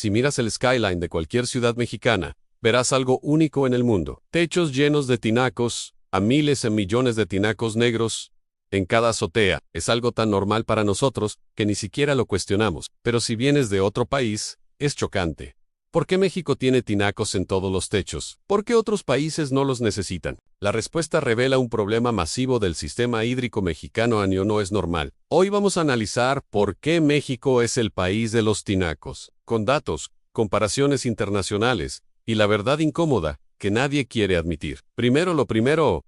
Si miras el skyline de cualquier ciudad mexicana, verás algo único en el mundo. Techos llenos de tinacos, a miles y millones de tinacos negros en cada azotea. Es algo tan normal para nosotros que ni siquiera lo cuestionamos. Pero si vienes de otro país, es chocante. ¿Por qué México tiene tinacos en todos los techos? ¿Por qué otros países no los necesitan? La respuesta revela un problema masivo del sistema hídrico mexicano. No es normal. Hoy vamos a analizar por qué México es el país de los tinacos, con datos, comparaciones internacionales y la verdad incómoda que nadie quiere admitir. Primero lo primero,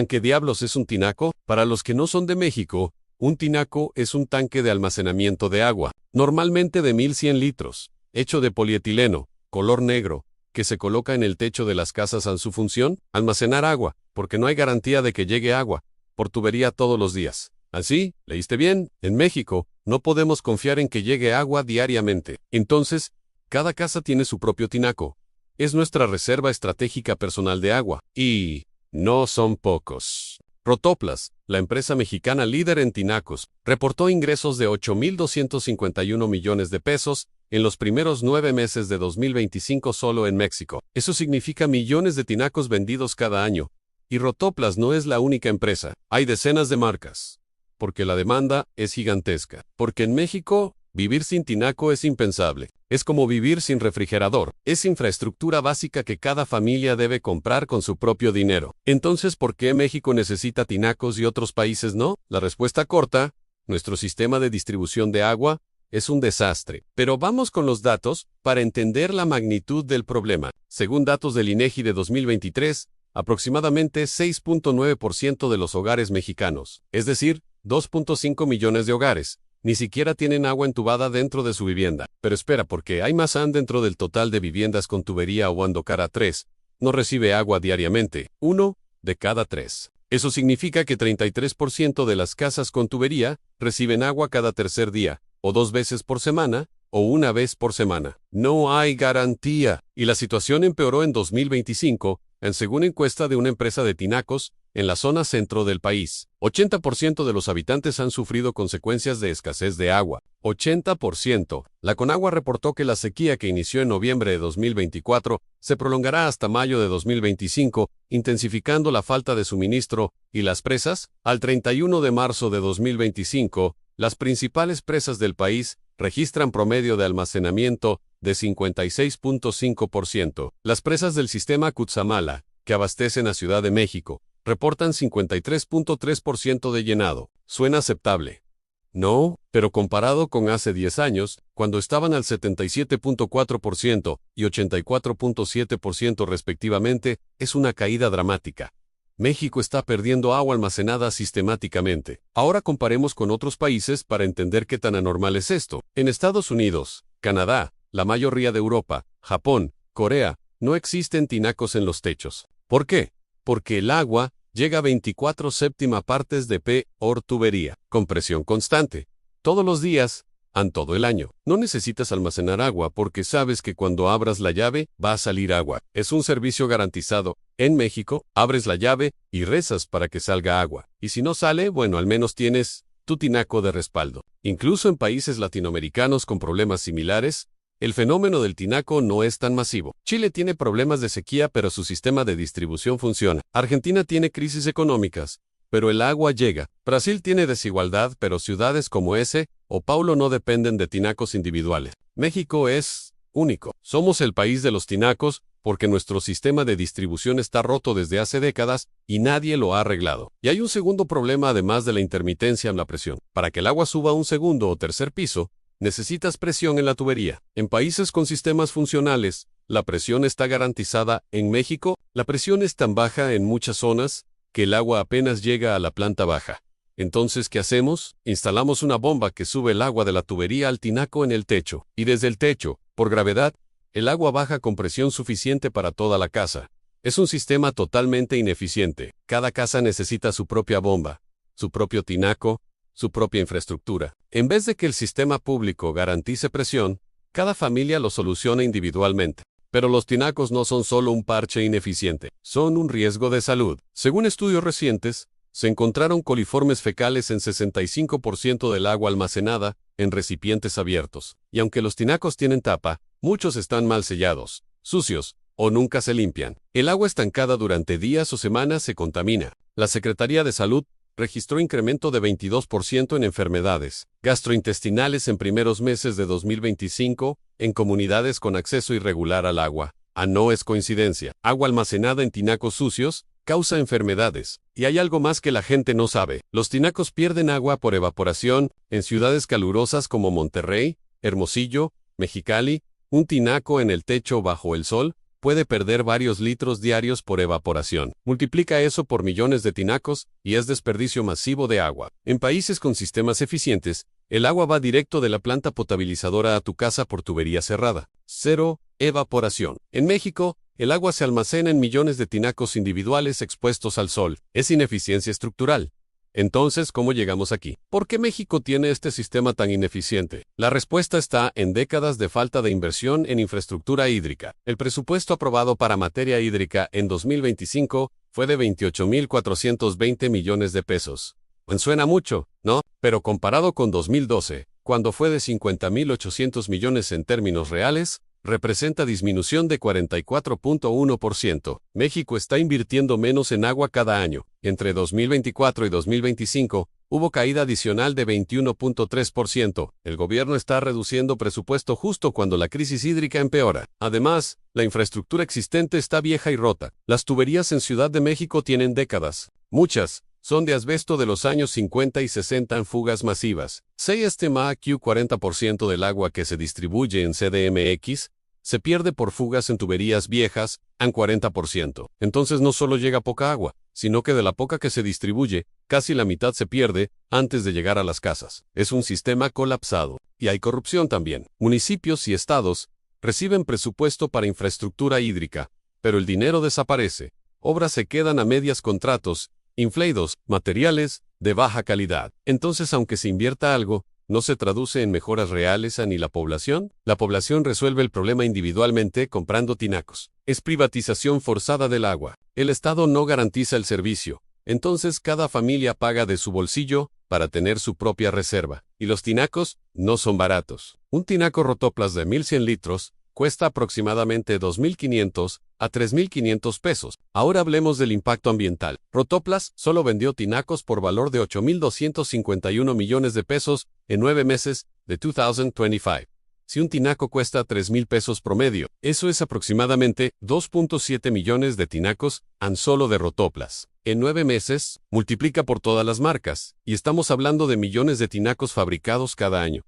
¿qué diablos es un tinaco? Para los que no son de México, un tinaco es un tanque de almacenamiento de agua, normalmente de 1100 litros. Hecho de polietileno, color negro, que se coloca en el techo de las casas. En su función, almacenar agua, porque no hay garantía de que llegue agua por tubería todos los días. Así, ¿leíste bien? En México, no podemos confiar en que llegue agua diariamente. Entonces, cada casa tiene su propio tinaco. Es nuestra reserva estratégica personal de agua. Y no son pocos. Rotoplas, la empresa mexicana líder en tinacos, reportó ingresos de 8.251 millones de pesos en los primeros 9 meses de 2025 solo en México. Eso significa millones de tinacos vendidos cada año. Y Rotoplas no es la única empresa. Hay decenas de marcas. Porque la demanda es gigantesca. Porque en México, vivir sin tinaco es impensable. Es como vivir sin refrigerador. Es infraestructura básica que cada familia debe comprar con su propio dinero. Entonces, ¿por qué México necesita tinacos y otros países no? La respuesta corta, nuestro sistema de distribución de agua es un desastre. Pero vamos con los datos para entender la magnitud del problema. Según datos del INEGI de 2023, aproximadamente 6.9% de los hogares mexicanos, es decir, 2.5 millones de hogares, ni siquiera tienen agua entubada dentro de su vivienda. Pero espera, porque hay más dentro del total de viviendas con tubería o cada 3. No recibe agua diariamente. 1 de cada 3. Eso significa que 33% de las casas con tubería reciben agua cada tercer día, o 2 veces por semana, o 1 vez por semana. No hay garantía. Y la situación empeoró en 2025, según encuesta de una empresa de tinacos, en la zona centro del país. 80% de los habitantes han sufrido consecuencias de escasez de agua. 80%. La Conagua reportó que la sequía que inició en noviembre de 2024 se prolongará hasta mayo de 2025, intensificando la falta de suministro. ¿Y las presas? Al 31 de marzo de 2025, las principales presas del país registran promedio de almacenamiento de 56.5%. Las presas del sistema Cutzamala, que abastecen a Ciudad de México, reportan 53.3% de llenado. Suena aceptable. No, pero comparado con hace 10 años, cuando estaban al 77.4% y 84.7% respectivamente, es una caída dramática. México está perdiendo agua almacenada sistemáticamente. Ahora comparemos con otros países para entender qué tan anormal es esto. En Estados Unidos, Canadá, la mayoría de Europa, Japón, Corea, no existen tinacos en los techos. ¿Por qué? Porque el agua llega a 24/7 partes de por tubería, con presión constante, todos los días, todo el año. No necesitas almacenar agua porque sabes que cuando abras la llave, va a salir agua. Es un servicio garantizado. En México, abres la llave y rezas para que salga agua. Y si no sale, bueno, al menos tienes tu tinaco de respaldo. Incluso en países latinoamericanos con problemas similares, el fenómeno del tinaco no es tan masivo. Chile tiene problemas de sequía, pero su sistema de distribución funciona. Argentina tiene crisis económicas, pero el agua llega. Brasil tiene desigualdad, pero ciudades como Sao Paulo no dependen de tinacos individuales. México es único. Somos el país de los tinacos porque nuestro sistema de distribución está roto desde hace décadas y nadie lo ha arreglado. Y hay un segundo problema además de la intermitencia en la presión. Para que el agua suba a un segundo o tercer piso, necesitas presión en la tubería. En países con sistemas funcionales, la presión está garantizada. En México, la presión es tan baja en muchas zonas que el agua apenas llega a la planta baja. Entonces, ¿qué hacemos? Instalamos una bomba que sube el agua de la tubería al tinaco en el techo. Y desde el techo, por gravedad, el agua baja con presión suficiente para toda la casa. Es un sistema totalmente ineficiente. Cada casa necesita su propia bomba, su propio tinaco, su propia infraestructura. En vez de que el sistema público garantice presión, cada familia lo soluciona individualmente. Pero los tinacos no son solo un parche ineficiente, son un riesgo de salud. Según estudios recientes, se encontraron coliformes fecales en 65% del agua almacenada en recipientes abiertos. Y aunque los tinacos tienen tapa, Muchos están mal sellados, sucios, o nunca se limpian. El agua estancada durante días o semanas se contamina. La Secretaría de Salud registró incremento de 22% en enfermedades gastrointestinales en primeros meses de 2025 en comunidades con acceso irregular al agua. No es coincidencia. Agua almacenada en tinacos sucios causa enfermedades. Y hay algo más que la gente no sabe. Los tinacos pierden agua por evaporación en ciudades calurosas como Monterrey, Hermosillo, Mexicali. Un tinaco en el techo bajo el sol puede perder varios litros diarios por evaporación. Multiplica eso por millones de tinacos y es desperdicio masivo de agua. En países con sistemas eficientes, el agua va directo de la planta potabilizadora a tu casa por tubería cerrada. Cero evaporación. En México, el agua se almacena en millones de tinacos individuales expuestos al sol. Es ineficiencia estructural. Entonces, ¿cómo llegamos aquí? ¿Por qué México tiene este sistema tan ineficiente? La respuesta está en décadas de falta de inversión en infraestructura hídrica. El presupuesto aprobado para materia hídrica en 2025 fue de 28.420 millones de pesos. Suena mucho, ¿no? Pero comparado con 2012, cuando fue de 50.800 millones en términos reales, representa disminución de 44.1%. México está invirtiendo menos en agua cada año. Entre 2024 y 2025, hubo caída adicional de 21.3%. El gobierno está reduciendo presupuesto justo cuando la crisis hídrica empeora. Además, la infraestructura existente está vieja y rota. Las tuberías en Ciudad de México tienen décadas. Muchas son de asbesto de los años 50 y 60 en fugas masivas. Se estima que 40% del agua que se distribuye en CDMX se pierde por fugas en tuberías viejas, en 40%. Entonces no solo llega poca agua, sino que de la poca que se distribuye, casi la mitad se pierde antes de llegar a las casas. Es un sistema colapsado. Y hay corrupción también. Municipios y estados reciben presupuesto para infraestructura hídrica, pero el dinero desaparece. Obras se quedan a medias contratos, inflados, materiales de baja calidad. Entonces, aunque se invierta algo, ¿no se traduce en mejoras reales a ni la población? La población resuelve el problema individualmente comprando tinacos. Es privatización forzada del agua. El Estado no garantiza el servicio. Entonces cada familia paga de su bolsillo para tener su propia reserva. Y los tinacos no son baratos. Un tinaco Rotoplas de 1.100 litros cuesta aproximadamente 2.500 a 3.500 pesos. Ahora hablemos del impacto ambiental. Rotoplas solo vendió tinacos por valor de 8.251 millones de pesos en 9 meses de 2025. Si un tinaco cuesta 3.000 pesos promedio, eso es aproximadamente 2.7 millones de tinacos solo de Rotoplas. En 9 meses, multiplica por todas las marcas, y estamos hablando de millones de tinacos fabricados cada año.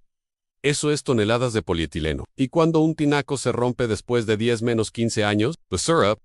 Eso es toneladas de polietileno. Y cuando un tinaco se rompe después de 10-15 años,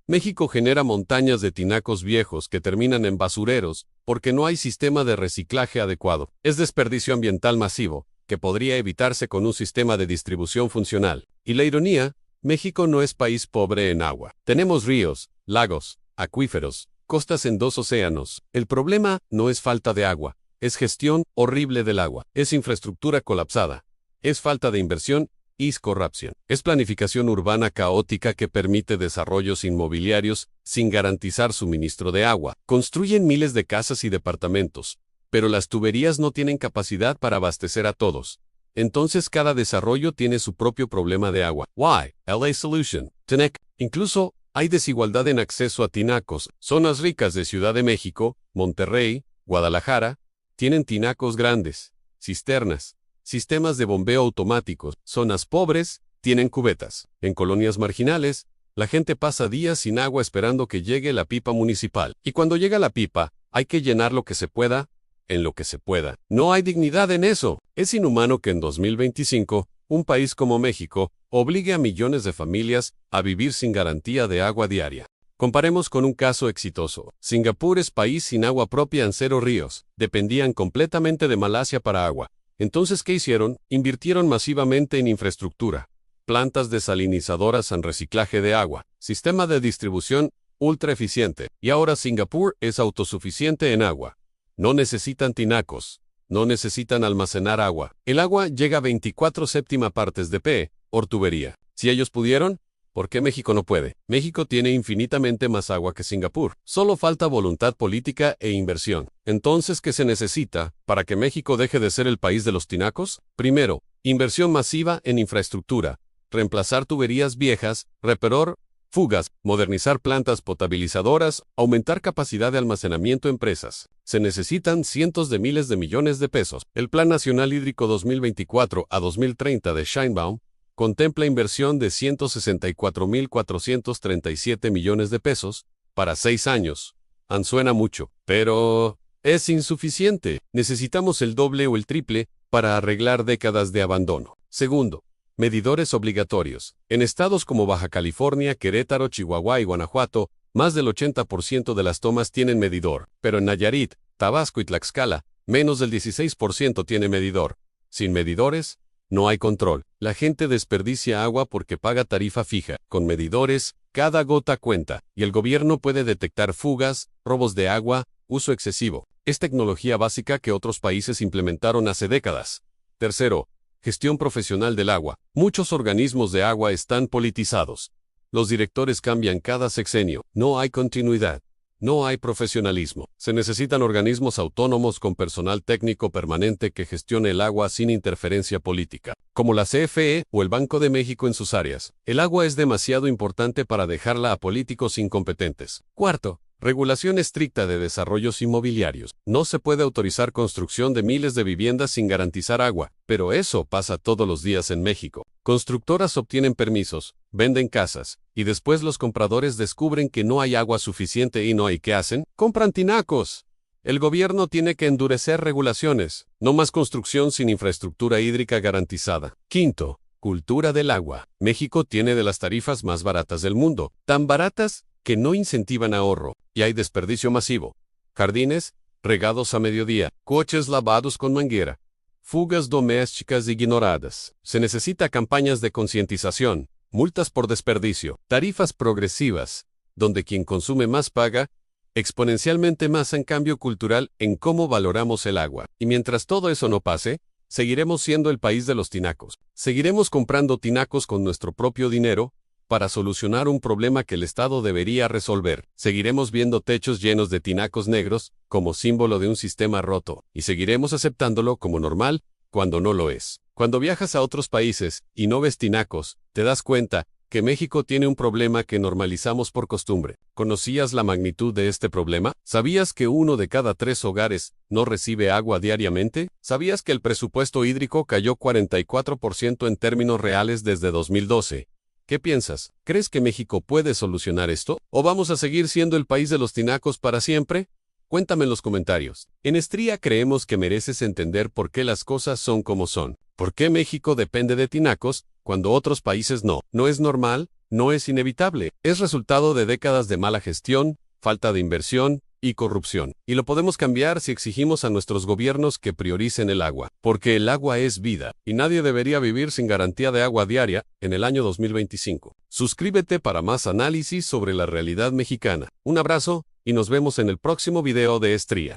México genera montañas de tinacos viejos que terminan en basureros porque no hay sistema de reciclaje adecuado. Es desperdicio ambiental masivo, que podría evitarse con un sistema de distribución funcional. Y la ironía, México no es país pobre en agua. Tenemos ríos, lagos, acuíferos, costas en 2 océanos. El problema no es falta de agua, es gestión horrible del agua, es infraestructura colapsada. Es falta de inversión y corrupción. Es planificación urbana caótica que permite desarrollos inmobiliarios sin garantizar suministro de agua. Construyen miles de casas y departamentos, pero las tuberías no tienen capacidad para abastecer a todos. Entonces cada desarrollo tiene su propio problema de agua. Why? LA Solution. TENEC. Incluso hay desigualdad en acceso a tinacos. Zonas ricas de Ciudad de México, Monterrey, Guadalajara, tienen tinacos grandes, cisternas, sistemas de bombeo automáticos. Zonas pobres tienen cubetas. En colonias marginales, la gente pasa días sin agua esperando que llegue la pipa municipal. Y cuando llega la pipa, hay que llenar lo que se pueda, en lo que se pueda. No hay dignidad en eso. Es inhumano que en 2025, un país como México obligue a millones de familias a vivir sin garantía de agua diaria. Comparemos con un caso exitoso. Singapur es país sin agua propia en 0 ríos. Dependían completamente de Malasia para agua. Entonces, ¿qué hicieron? Invirtieron masivamente en infraestructura, plantas desalinizadoras en reciclaje de agua, sistema de distribución ultra eficiente, y ahora Singapur es autosuficiente en agua. No necesitan tinacos, no necesitan almacenar agua. El agua llega a 24/7 partes de P, por tubería. Si ellos pudieron, ¿por qué México no puede? México tiene infinitamente más agua que Singapur. Solo falta voluntad política e inversión. Entonces, ¿qué se necesita para que México deje de ser el país de los tinacos? Primero, inversión masiva en infraestructura. reemplazar tuberías viejas, reparar fugas, modernizar plantas potabilizadoras, aumentar capacidad de almacenamiento en presas. Se necesitan cientos de miles de millones de pesos. El Plan Nacional Hídrico 2024 a 2030 de Sheinbaum contempla inversión de 164.437 millones de pesos para 6 años. Suena mucho, pero es insuficiente. Necesitamos el doble o el triple para arreglar décadas de abandono. Segundo, medidores obligatorios. En estados como Baja California, Querétaro, Chihuahua y Guanajuato, más del 80% de las tomas tienen medidor, pero en Nayarit, Tabasco y Tlaxcala, menos del 16% tiene medidor. Sin medidores, no hay control. La gente desperdicia agua porque paga tarifa fija. Con medidores, cada gota cuenta, y el gobierno puede detectar fugas, robos de agua, uso excesivo. Es tecnología básica que otros países implementaron hace décadas. Tercero, gestión profesional del agua. Muchos organismos de agua están politizados. Los directores cambian cada sexenio. No hay continuidad. No hay profesionalismo. Se necesitan organismos autónomos con personal técnico permanente que gestione el agua sin interferencia política, como la CFE o el Banco de México en sus áreas. El agua es demasiado importante para dejarla a políticos incompetentes. Cuarto, regulación estricta de desarrollos inmobiliarios. No se puede autorizar construcción de miles de viviendas sin garantizar agua, pero eso pasa todos los días en México. Constructoras obtienen permisos, venden casas, y después los compradores descubren que no hay agua suficiente y no hay ¿qué hacen? Compran tinacos. El gobierno tiene que endurecer regulaciones. No más construcción sin infraestructura hídrica garantizada. Quinto, cultura del agua. México tiene de las tarifas más baratas del mundo, tan baratas que no incentivan ahorro, y hay desperdicio masivo. Jardines, regados a mediodía, coches lavados con manguera, fugas domésticas ignoradas. Se necesita campañas de concientización, multas por desperdicio, tarifas progresivas, donde quien consume más paga, exponencialmente más en cambio cultural en cómo valoramos el agua. Y mientras todo eso no pase, seguiremos siendo el país de los tinacos. Seguiremos comprando tinacos con nuestro propio dinero, para solucionar un problema que el Estado debería resolver. Seguiremos viendo techos llenos de tinacos negros como símbolo de un sistema roto, y seguiremos aceptándolo como normal cuando no lo es. Cuando viajas a otros países y no ves tinacos, te das cuenta que México tiene un problema que normalizamos por costumbre. ¿Conocías la magnitud de este problema? ¿Sabías que 1 de cada 3 hogares no recibe agua diariamente? ¿Sabías que el presupuesto hídrico cayó 44% en términos reales desde 2012? ¿Qué piensas? ¿Crees que México puede solucionar esto? ¿O vamos a seguir siendo el país de los tinacos para siempre? Cuéntame en los comentarios. En Estría creemos que mereces entender por qué las cosas son como son. ¿Por qué México depende de tinacos cuando otros países no? No es normal, no es inevitable. Es resultado de décadas de mala gestión, falta de inversión y corrupción. Y lo podemos cambiar si exigimos a nuestros gobiernos que prioricen el agua, porque el agua es vida, y nadie debería vivir sin garantía de agua diaria en el año 2025. Suscríbete para más análisis sobre la realidad mexicana. Un abrazo, y nos vemos en el próximo video de Estría.